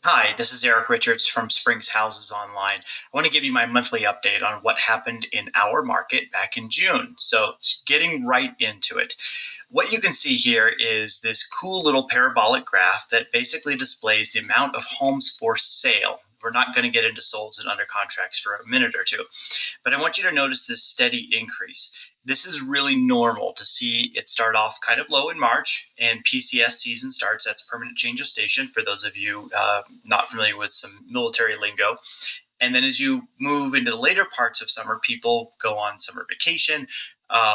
Hi, this is Eric Richards from Springs Houses Online. I want to give you my monthly update on what happened in our market back in June. So, getting right into it. What you can see here is this cool little parabolic graph that basically displays the amount of homes for sale. We're not going to get into solds and under contracts for a minute or two, but I want you to notice this steady increase. This is really normal to see it start off kind of low in March, and PCS season starts. That's permanent change of station for those of you not familiar with some military lingo. And then as you move into the later parts of summer, people go on summer vacation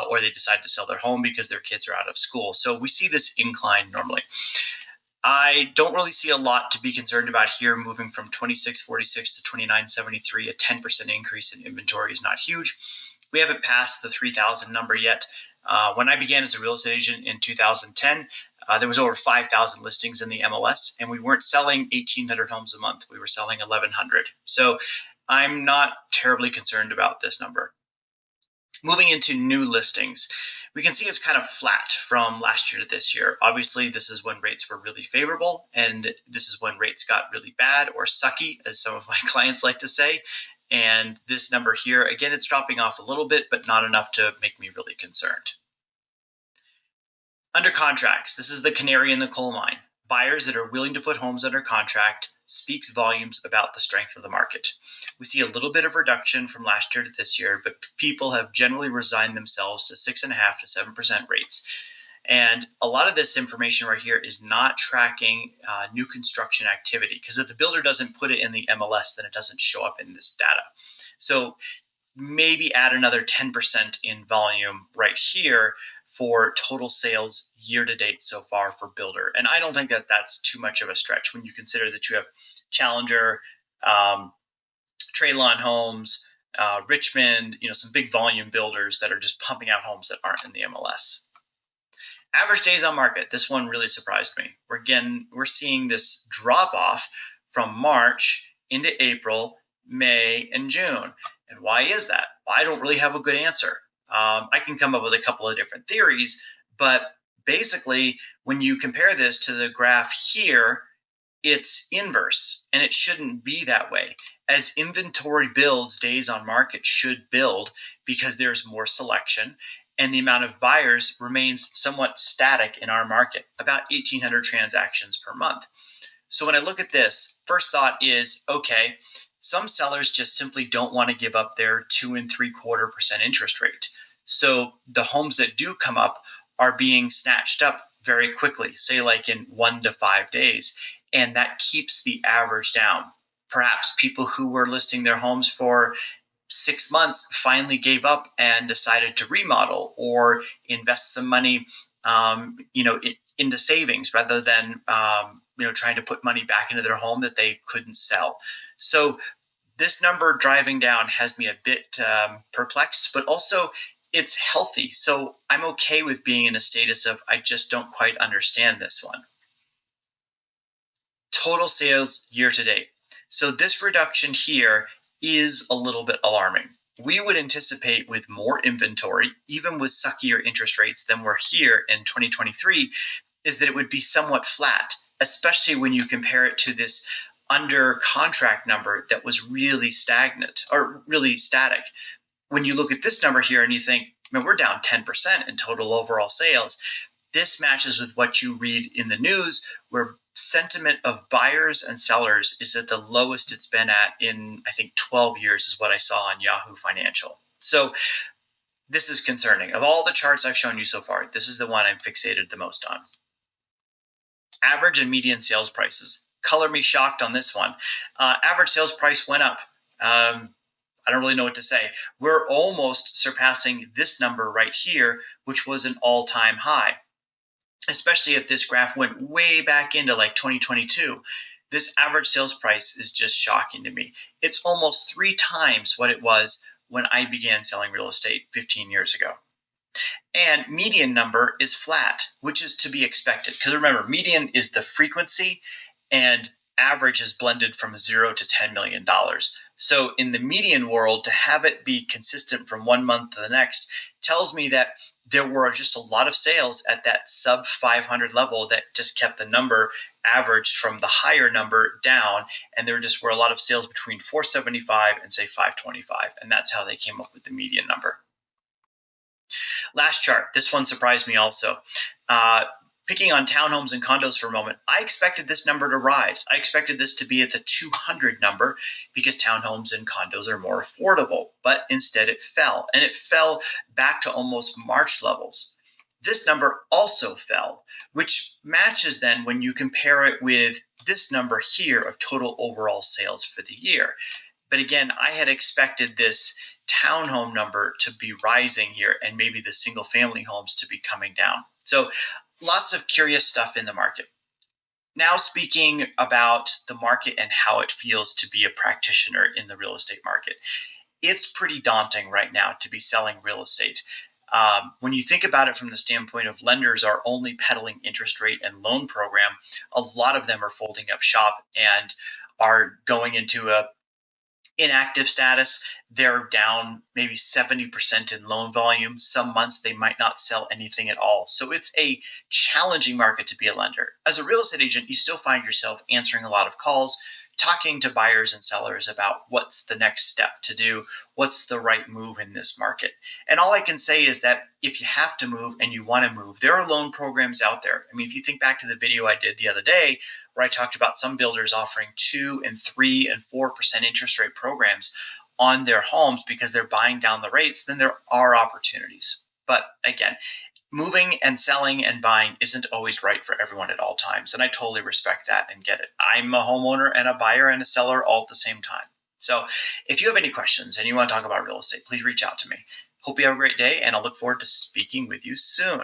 or they decide to sell their home because their kids are out of school. So we see this incline normally. I don't really see a lot to be concerned about here, moving from 2646 to 2973. A 10% increase in inventory is not huge. We haven't passed the 3,000 number yet. When I began as a real estate agent in 2010, there was over 5,000 listings in the MLS, and we weren't selling 1,800 homes a month. We were selling 1,100. So I'm not terribly concerned about this number. Moving into new listings, we can see it's kind of flat from last year to this year. Obviously, this is when rates were really favorable, and this is when rates got really bad or sucky, as some of my clients like to say. And this number here, again, it's dropping off a little bit, but not enough to make me really concerned. Under contracts, this is the canary in the coal mine. Buyers that are willing to put homes under contract speaks volumes about the strength of the market. We see a little bit of reduction from last year to this year, but people have generally resigned themselves to 6.5% to 7% rates. And a lot of this information right here is not tracking new construction activity, because if the builder doesn't put it in the MLS, then it doesn't show up in this data. So maybe add another 10% in volume right here for total sales year to date so far for builder. And I don't think that that's too much of a stretch when you consider that you have Challenger, Traylon Homes, Richmond, some big volume builders that are just pumping out homes that aren't in the MLS. Average days on market. This one really surprised me. We're seeing this drop off from March into April, May, and June. And why is that? I don't really have a good answer. I can come up with a couple of different theories, but basically, when you compare this to the graph here, it's inverse, and it shouldn't be that way. As inventory builds, days on market should build because there's more selection, and the amount of buyers remains somewhat static in our market, about 1,800 transactions per month. So when I look at this, first thought is, okay, some sellers just simply don't want to give up their 2.75% interest rate. So the homes that do come up are being snatched up very quickly, say like in 1 to 5 days. And that keeps the average down. Perhaps people who were listing their homes for 6 months finally gave up and decided to remodel or invest some money, into savings rather than trying to put money back into their home that they couldn't sell. So this number driving down has me a bit perplexed, but also it's healthy. So I'm okay with being in a status of I just don't quite understand this one. Total sales year to date. So this reduction here is a little bit alarming. We would anticipate with more inventory, even with suckier interest rates than we're here in 2023, is that it would be somewhat flat, especially when you compare it to this under contract number that was really stagnant or really static. When you look at this number here and you think, man, we're down 10% in total overall sales, this matches with what you read in the news, where sentiment of buyers and sellers is at the lowest it's been at in, I think, 12 years is what I saw on Yahoo Financial. So this is concerning. Of all the charts I've shown you so far, this is the one I'm fixated the most on. Average and median sales prices. Color me shocked on this one. Average sales price went up. I don't really know what to say. We're almost surpassing this number right here, which was an all-time high, especially if this graph went way back into like 2022. This average sales price is just shocking to me. It's almost 3 times what it was when I began selling real estate 15 years ago. And median number is flat, which is to be expected. Because remember, median is the frequency and average is blended from 0 to $10 million. So in the median world, to have it be consistent from one month to the next tells me that there were just a lot of sales at that sub 500 level that just kept the number averaged from the higher number down, and there just were a lot of sales between 475 and say 525, and that's how they came up with the median number. Last chart, this one surprised me also. Picking on townhomes and condos for a moment, I expected this number to rise. I expected this to be at the 200 number because townhomes and condos are more affordable, but instead it fell, and it fell back to almost March levels. This number also fell, which matches then when you compare it with this number here of total overall sales for the year. But again, I had expected this townhome number to be rising here and maybe the single family homes to be coming down. So lots of curious stuff in the market. Now, speaking about the market and how it feels to be a practitioner in the real estate market, it's pretty daunting right now to be selling real estate. When you think about it from the standpoint of lenders are only peddling interest rate and loan program, a lot of them are folding up shop and are going into a inactive status. They're down maybe 70% in loan volume. Some months they might not sell anything at all. So it's a challenging market to be a lender. As a real estate agent, you still find yourself answering a lot of calls, talking to buyers and sellers about what's the next step to do, what's the right move in this market. And all I can say is that if you have to move and you want to move, there are loan programs out there. I mean, if you think back to the video I did the other day, where I talked about some builders offering 2 and 3 and 4% interest rate programs on their homes because they're buying down the rates, then there are opportunities. But again, moving and selling and buying isn't always right for everyone at all times. And I totally respect that and get it. I'm a homeowner and a buyer and a seller all at the same time. So if you have any questions and you want to talk about real estate, please reach out to me. Hope you have a great day, and I'll look forward to speaking with you soon.